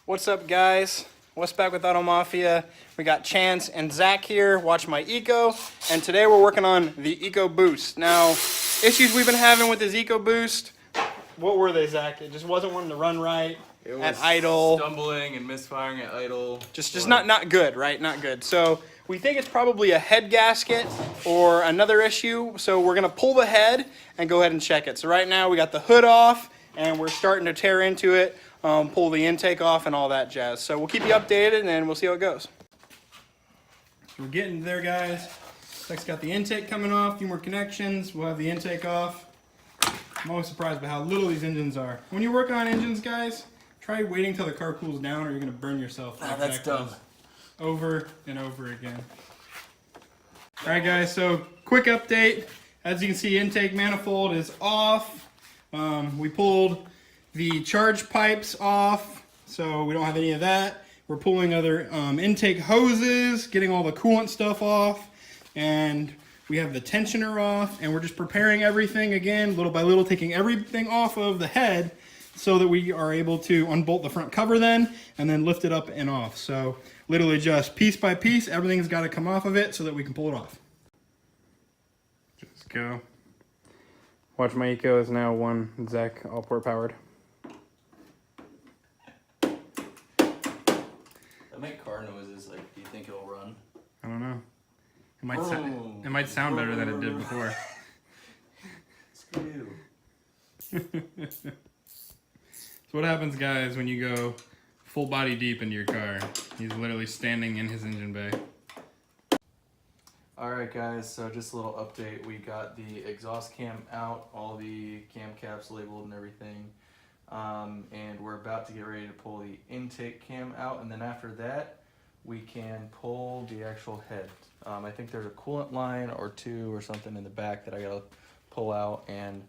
What's up, guys? What's back with Auto Mafia? We got Chance and Zack here. Watch my Eco, and today we're working on the ecoboost. Now, issues we've been having with this ecoboost. What were they, Zack? It just wasn't wanting to run right. It was at idle. Stumbling and misfiring at idle. Just not good, right? Not good. So we think it's probably a head gasket or another issue. So we're gonna pull the head and go ahead and check it. So right now we got the hood off and we're starting to tear into it, pull the intake off and all that jazz. So we'll keep you updated and we'll see how it goes. So we're getting there, guys. Zack's got the intake coming off, a few more connections. We'll have the intake off. I'm always surprised by how little these engines are. When you work on engines, guys, try waiting till the car cools down or you're gonna burn yourself. Ah, that's dumb. Over and over again. All right, guys, so quick update. As you can see, intake manifold is off. We pulled the charge pipes off, so we don't have any of that. We're pulling other intake hoses, getting all the coolant stuff off, and we have the tensioner off, and we're just preparing everything again, little by little, taking everything off of the head so that we are able to unbolt the front cover then, and then lift it up and off. So literally just piece by piece, everything's got to come off of it so that we can pull it off. Just go. Watch, my Eco is now one Zack all-port powered. That make car noises, like, do you think it'll run? I don't know. It might sound better than it did before. Screw you. So what happens, guys, when you go full body deep into your car? He's literally standing in his engine bay. Alright guys, so just a little update. We got the exhaust cam out, all the cam caps labeled and everything. And we're about to get ready to pull the intake cam out, and then after that we can pull the actual head. I think there's a coolant line or two or something in the back that I gotta pull out, and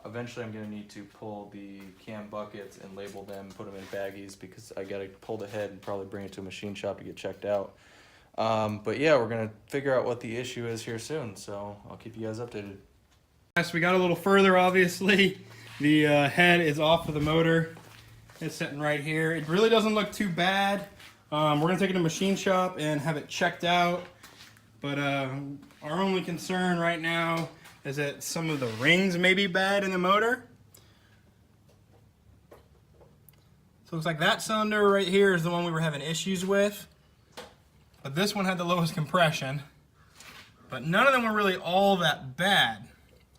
eventually I'm gonna need to pull the cam buckets and label them, put them in baggies, because I gotta pull the head and probably bring it to a machine shop to get checked out. But yeah, we're gonna figure out what the issue is here soon, so I'll keep you guys updated. Yes, we got a little further, obviously. The head is off of the motor. It's sitting right here. It really doesn't look too bad. We're gonna take it to a machine shop and have it checked out. But our only concern right now is that some of the rings may be bad in the motor. So it looks like that cylinder right here is the one we were having issues with. But this one had the lowest compression. But none of them were really all that bad.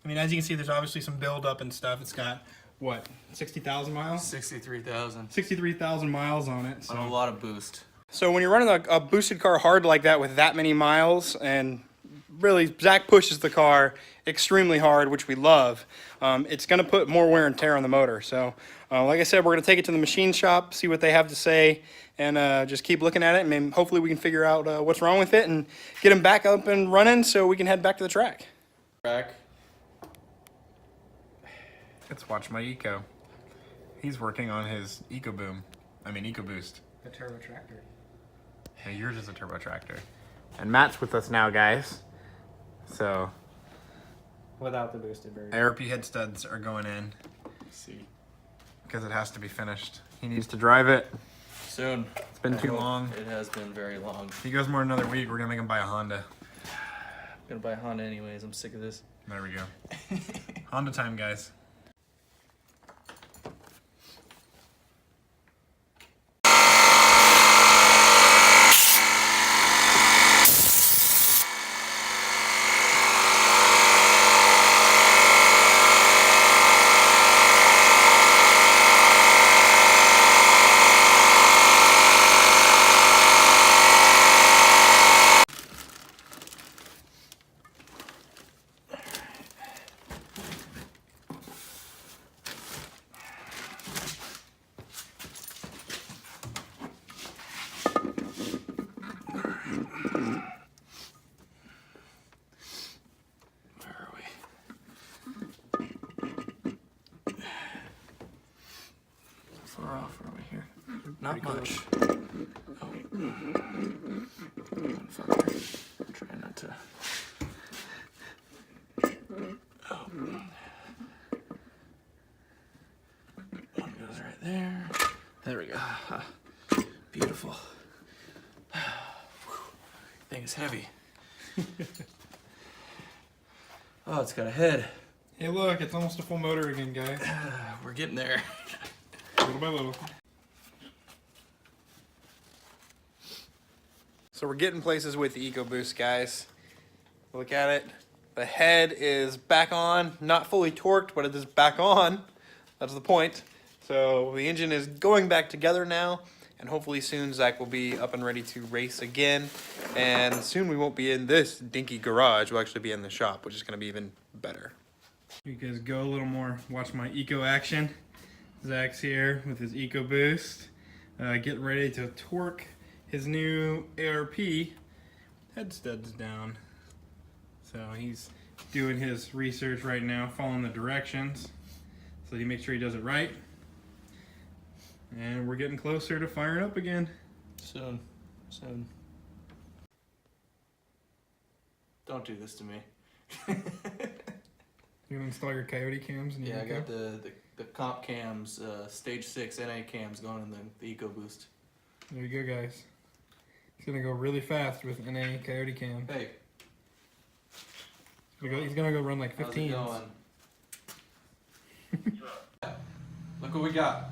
I mean, as you can see, there's obviously some buildup and stuff. It's got, what, 60,000 miles? 63,000. 63,000 miles on it. So. On a lot of boost. So when you're running a boosted car hard like that with that many miles, and really Zack pushes the car extremely hard, which we love, it's going to put more wear and tear on the motor. So like I said, we're going to take it to the machine shop, see what they have to say, and just keep looking at it, and maybe, hopefully we can figure out what's wrong with it and get them back up and running so we can head back to the track. Let's watch my Eco. He's working on his ecoboost. The turbo tractor. Yeah, yours is a turbo tractor. And Matt's with us now, guys. So Without the boosted version. ARP head studs are going in. Let's see. Because it has to be finished. He needs to drive it. Soon. It's been too long. It has been very long. If he goes more than another week, we're gonna make him buy a Honda. I'm gonna buy a Honda anyways, I'm sick of this. There we go. Honda time, guys. Off over here. Not much. Oh. Try not to. Oh. One goes right there. There we go. Beautiful. Thing is heavy. Oh, it's got a head. Hey, look, it's almost a full motor again, guys. We're getting there. Little by little. So we're getting places with the ecoboost, guys. Look at it. The head is back on, not fully torqued, but it is back on. That's the point. So the engine is going back together now, and hopefully soon Zack will be up and ready to race again. And soon we won't be in this dinky garage. We'll actually be in the shop, which is going to be even better. You guys go a little more, watch my eco action. Zack's here with his ecoboost, getting ready to torque his new ARP. Head studs down. So he's doing his research right now, following the directions, so he makes sure he does it right. And we're getting closer to firing up again. Soon. Don't do this to me. You gonna install your Coyote cams in your Yeah, I Eco? got the comp cams, stage 6 NA cams going in the EcoBoost. There you go, guys. He's gonna go really fast with NA Coyote cam. Hey, He's gonna go run like 15. how's it going? Look what we got.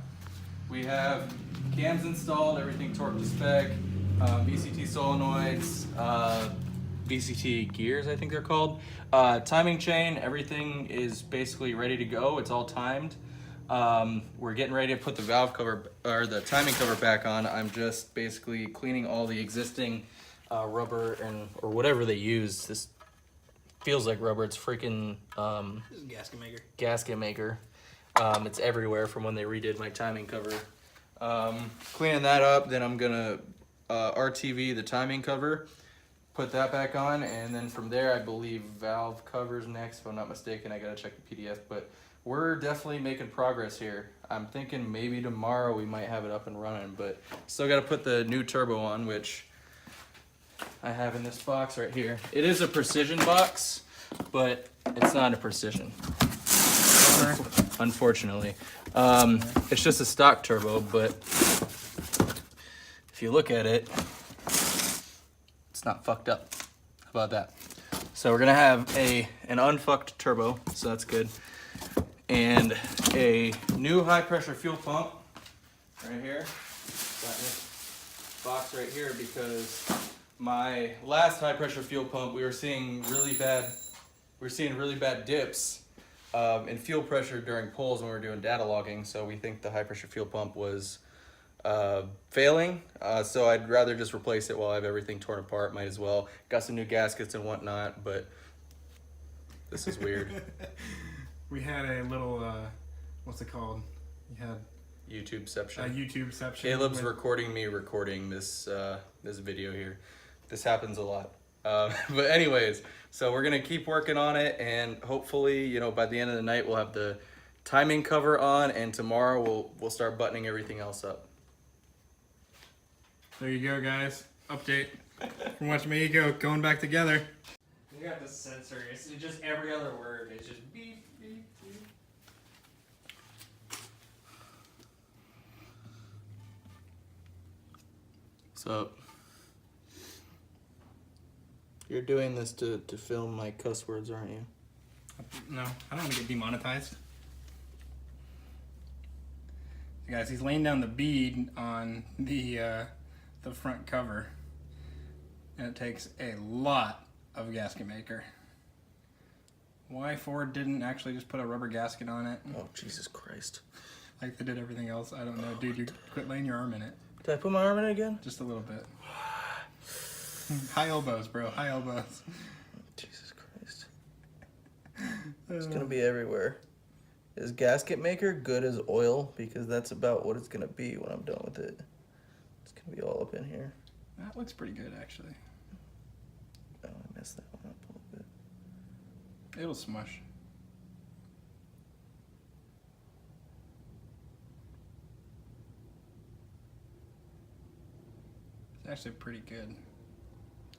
We have cams installed, everything torqued to spec, VCT solenoids, VCT gears, I think they're called. Timing chain, everything is basically ready to go. It's all timed. We're getting ready to put the valve cover or the timing cover back on. I'm just basically cleaning all the existing rubber or whatever they use. This feels like rubber. It's freaking This is gasket maker. gasket maker. It's everywhere from when they redid my timing cover. Cleaning that up, then I'm gonna RTV the timing cover, put that back on, and then from there I believe valve covers next, if I'm not mistaken. I gotta check the PDF, but we're definitely making progress here. I'm thinking maybe tomorrow we might have it up and running, but still gotta put the new turbo on, which I have in this box right here. It is a precision box, but it's not a precision, unfortunately. It's just a stock turbo, but if you look at it, it's not fucked up. How about that? So we're gonna have an unfucked turbo, so that's good. And a new high pressure fuel pump right here. Got this box right here because my last high pressure fuel pump, we were seeing really bad dips in fuel pressure during pulls when we were doing data logging. So we think the high pressure fuel pump was failing. So I'd rather just replace it while I have everything torn apart. Might as well. Got some new gaskets and whatnot, but this is weird. We had a little, what's it called? We had YouTubeception. a YouTubeception. Caleb's recording me recording this this video here. This happens a lot. But anyways, so we're gonna keep working on it, and hopefully, you know, by the end of the night we'll have the timing cover on, and tomorrow we'll start buttoning everything else up. There you go, guys. Update from Watch Me Go going back together. You got the sensor. It's just every other word. It's just beep, beep, beep. So you're doing this to film my cuss words, aren't you? No, I don't want to get demonetized. Guys, he's laying down the bead on the front cover, and it takes a lot of gasket maker. Why Ford didn't actually just put a rubber gasket on it Oh, Jesus Christ. like they did everything else? I don't know, dude. You quit laying your arm in it Did I put my arm in it again? just a little bit. High elbows, bro. High elbows. Jesus Christ. It's gonna be everywhere. Is gasket maker good as oil? Because that's about what it's gonna be when I'm done with it. It's gonna be all up in here. That looks pretty good, actually. Oh, I messed that one up a little bit. It'll smush. It's actually pretty good.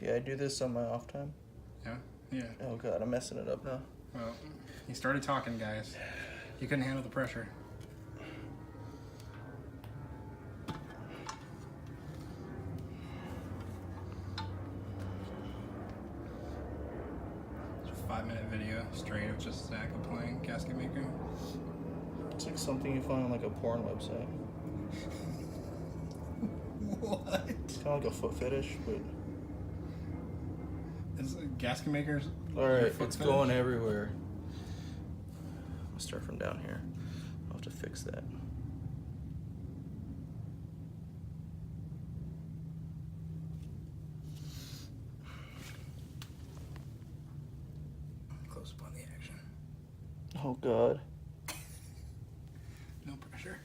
Yeah, I do this on my off time. Yeah? Yeah. Oh God, I'm messing it up now. Well, he started talking, guys. He couldn't handle the pressure. 5-minute video straight of just Zack applying gasket maker. It's like something you find on like a porn website. What? It's kind of like a foot fetish, but. Is gasket makers? Alright, it's going everywhere. I'll start from down here. I'll have to fix that. Close up on the action. Oh god. No pressure.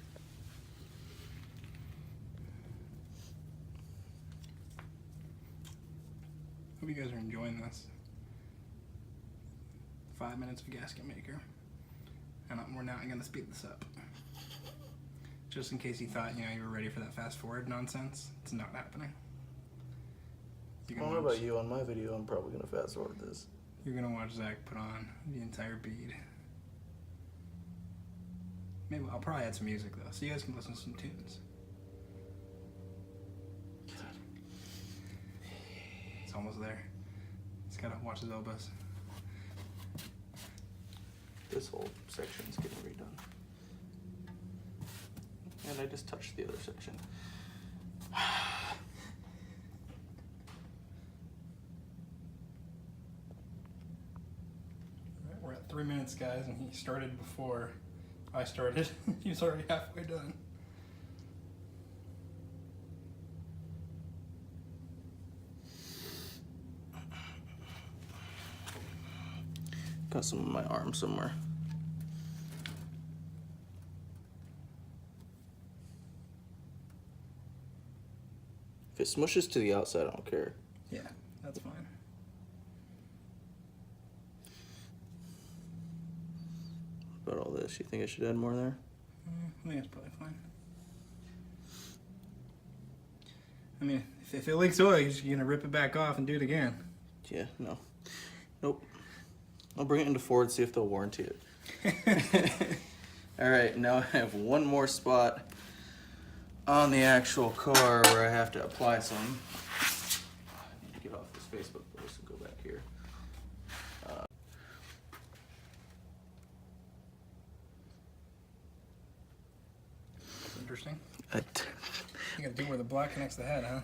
Hope you guys are enjoying this. 5 minutes of gasket maker. And we're not going to speed this up. Just in case you thought, you were ready for that fast forward nonsense. It's not happening. I don't know about you, on my video I'm probably going to fast forward this. You're going to watch Zack put on the entire bead. Maybe I'll probably add some music though, so you guys can listen to some tunes. It's almost there. Just gotta watch his elbows. This whole section's getting redone. And I just touched the other section. We're at 3 minutes, guys, and he started before I started. He's already halfway done. Got some on my arm somewhere. If it smushes to the outside, I don't care. Yeah, that's fine. About all this, you think I should add more there? I think that's probably fine. I mean, if it leaks oil, you're just gonna rip it back off and do it again. Yeah, no. Nope. I'll bring it into Ford, see if they'll warranty it. Alright, now I have one more spot on the actual car where I have to apply some. I need to get off this Facebook post and go back here. Interesting. You gotta do where the block connects the head, huh?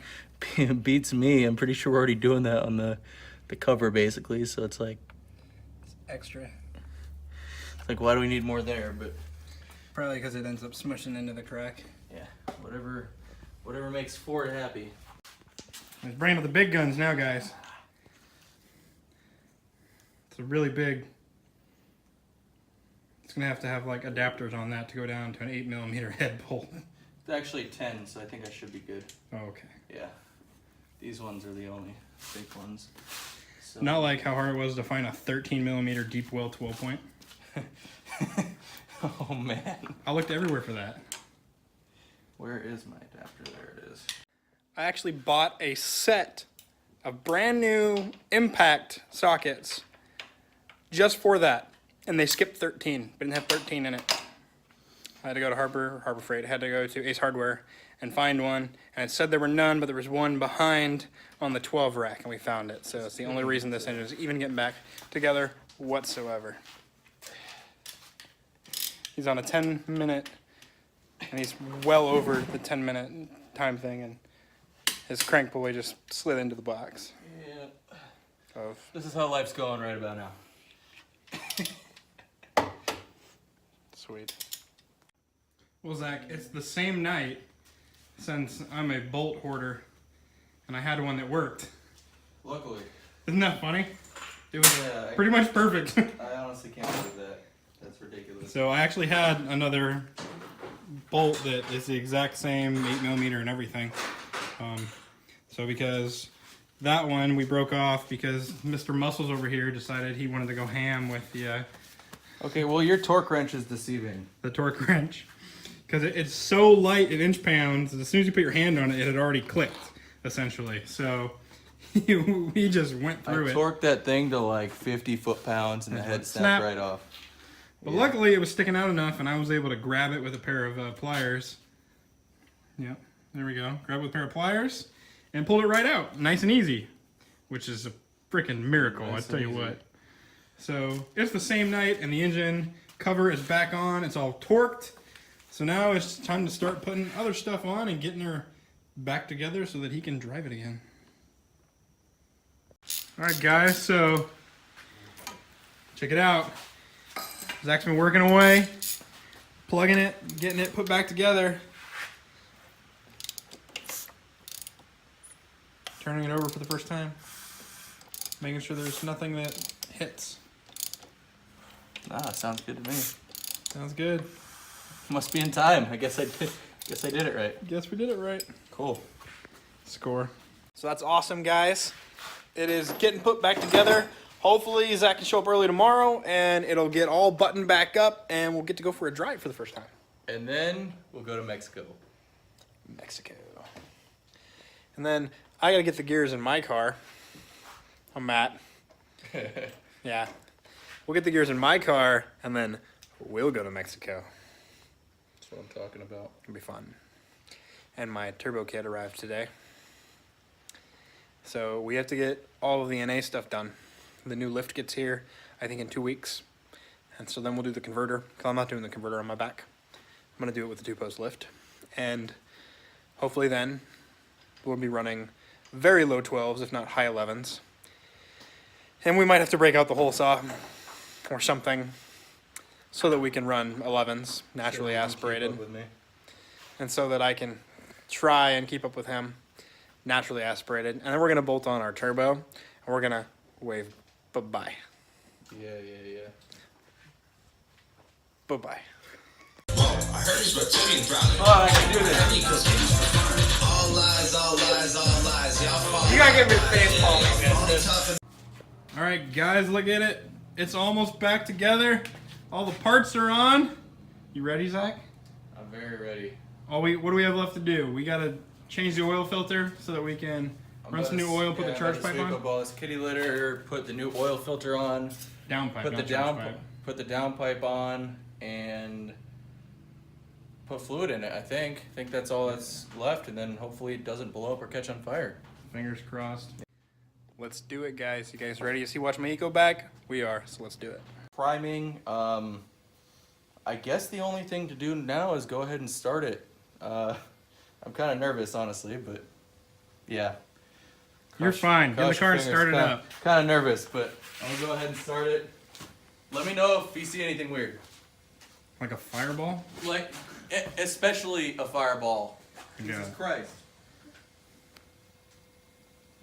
It beats me. I'm pretty sure we're already doing that on the cover, basically, so it's like... It's extra. Like, why do we need more there? But Probably because it ends up smushing into the crack. yeah, whatever makes Ford happy. It's bringing up the big guns now, guys. It's a really big... It's gonna have to have like adapters on that to go down to an 8mm head bolt. It's actually 10, so I think I should be good. Oh, okay. Yeah. These ones are the only big ones. So. Not like how hard it was to find a 13mm deep well 12 point. Oh man. I looked everywhere for that. Where is my adapter? There it is. I actually bought a set of brand new impact sockets just for that. And they skipped 13, but didn't have 13 in it. I had to go to Harbor Freight. I had to go to Ace Hardware and find one. And it said there were none, but there was one behind on the 12 rack, and we found it. So it's the only reason this engine is even getting back together whatsoever. He's on a 10-minute, and he's well over the 10-minute time thing, and his crank pulley just slid into the box. Yeah. This is how life's going right about now. Sweet. Well, Zach, it's the same night since I'm a bolt hoarder, and I had one that worked. Luckily. Isn't that funny? It was pretty much perfect. I honestly can't believe that. That's ridiculous. So I actually had another bolt that is the exact same 8mm and everything. So because that one we broke off because Mr. Muscles over here decided he wanted to go ham with the... Okay, well your torque wrench is deceiving. The torque wrench. Because it's so light in inch pounds, as soon as you put your hand on it, it had already clicked, essentially. So we just went through it. I torqued that thing to like 50 foot-pounds and the head snapped right off. But luckily it was sticking out enough and I was able to grab it with a pair of pliers. Yep, there we go. Grab it with a pair of pliers and pulled it right out. Nice and easy. Which is a freaking miracle, Nice I tell you easy. what. So it's the same night, and the engine cover is back on. It's all torqued. So now it's time to start putting other stuff on and getting her back together so that he can drive it again. All right, guys, so check it out. Zach's been working away, plugging it, getting it put back together. Turning it over for the first time. Making sure there's nothing that hits. Ah, sounds good to me. Sounds good. Must be in time. I guess I did it right. Guess we did it right. Cool. Score. So that's awesome, guys. It is getting put back together. Hopefully Zach can show up early tomorrow and it'll get all buttoned back up and we'll get to go for a drive for the first time. And then we'll go to Mexico. Mexico. And then I gotta get the gears in my car. I'm Matt. Yeah. We'll get the gears in my car and then we'll go to Mexico. That's what I'm talking about. It'll be fun. And my turbo kit arrived today. So we have to get all of the NA stuff done. The new lift gets here, I think, in 2 weeks. And so then we'll do the converter, because I'm not doing the converter on my back. I'm going to do it with the 2-post lift. And hopefully then we'll be running very low 12s, if not high 11s. And we might have to break out the hole saw or something so that we can run 11s, naturally aspirated. With me. And so that I can try and keep up with him, naturally aspirated. And then we're going to bolt on our turbo, and we're going to wave bye-bye. Yeah. Bye-bye. I heard his reptilian growling. Oh, I can do this. All lies, all lies, all lies. Y'all fall. You gotta give me face palming. All right, guys, look at it. It's almost back together. All the parts are on. You ready, Zach? I'm very ready. What do we have left to do? We got to change the oil filter so that we can run some new oil, put the charge pipe on. Sweep up all this kitty litter, put the new oil filter on, Down pipe, put not the charge pipe. put the down pipe on, and put fluid in it. I think that's all that's left, and then hopefully it doesn't blow up or catch on fire. Fingers crossed. Let's do it, guys. You guys ready to see watch my eco bag? We are, so let's do it. Priming. I guess the only thing to do now is go ahead and start it. I'm kind of nervous, honestly, but yeah. You're fine. Get the car and start it up. Kind of nervous, but I'll go ahead and start it. Let me know if you see anything weird. Like a fireball? Like, especially a fireball. Yeah. Jesus Christ.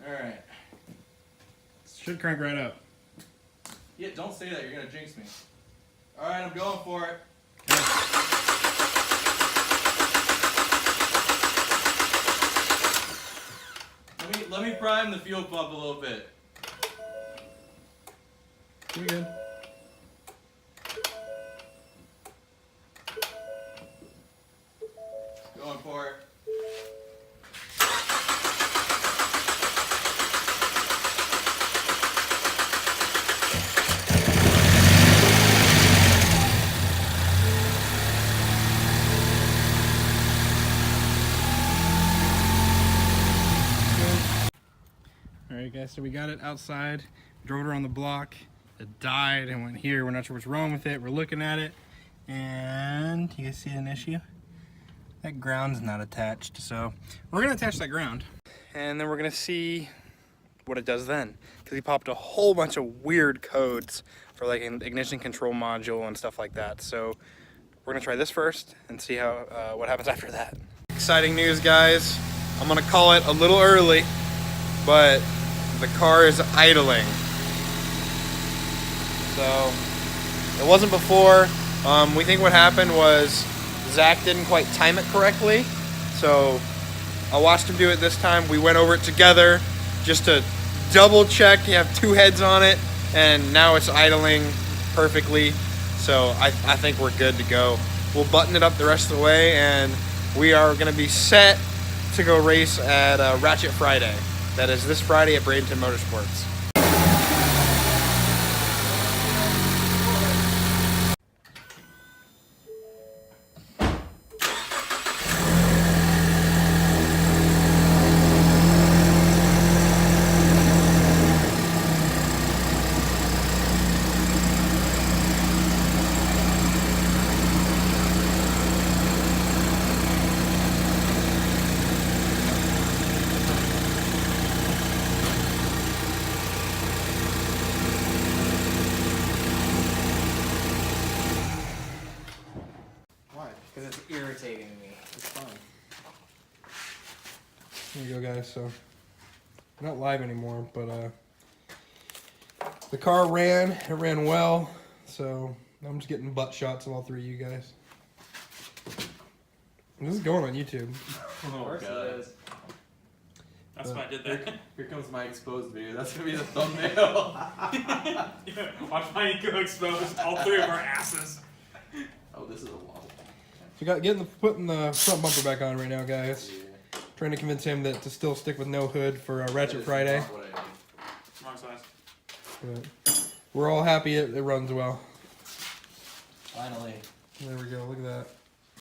Alright. Should crank right up. Yeah, don't say that. You're going to jinx me. Alright, I'm going for it. Let me prime the fuel pump a little bit. You're good. Going for it. Alright guys, so we got it outside, drove it around the block, it died and went here. We're not sure what's wrong with it. We're looking at it, and you guys see an issue? That ground's not attached, so we're gonna attach that ground. And then we're gonna see what it does then. Because he popped a whole bunch of weird codes for like an ignition control module and stuff like that. So we're gonna try this first and see how what happens after that. Exciting news, guys. I'm gonna call it a little early, but the car is idling. So it wasn't before. We think what happened was Zach didn't quite time it correctly. So I watched him do it this time. We went over it together just to double check. You have two heads on it, and now it's idling perfectly. So I think we're good to go. We'll button it up the rest of the way, and we are gonna be set to go race at Ratchet Friday. That is this Friday at Bradenton Motorsports. There you go, guys. So, not live anymore, but the car ran. It ran well. So, I'm just getting butt shots of all three of you guys. This is going on YouTube. Of course it is. That's why I did that. Here comes my exposed video. That's gonna be the thumbnail. Watch my ego expose all three of our asses. Oh, this is a wobble. So, putting the front bumper back on right now, guys. Yeah. Trying to convince him that to still stick with no hood for That Ratchet is Friday. not what I need. Wrong size. But we're all happy it runs well. Finally. There we go. Look at that.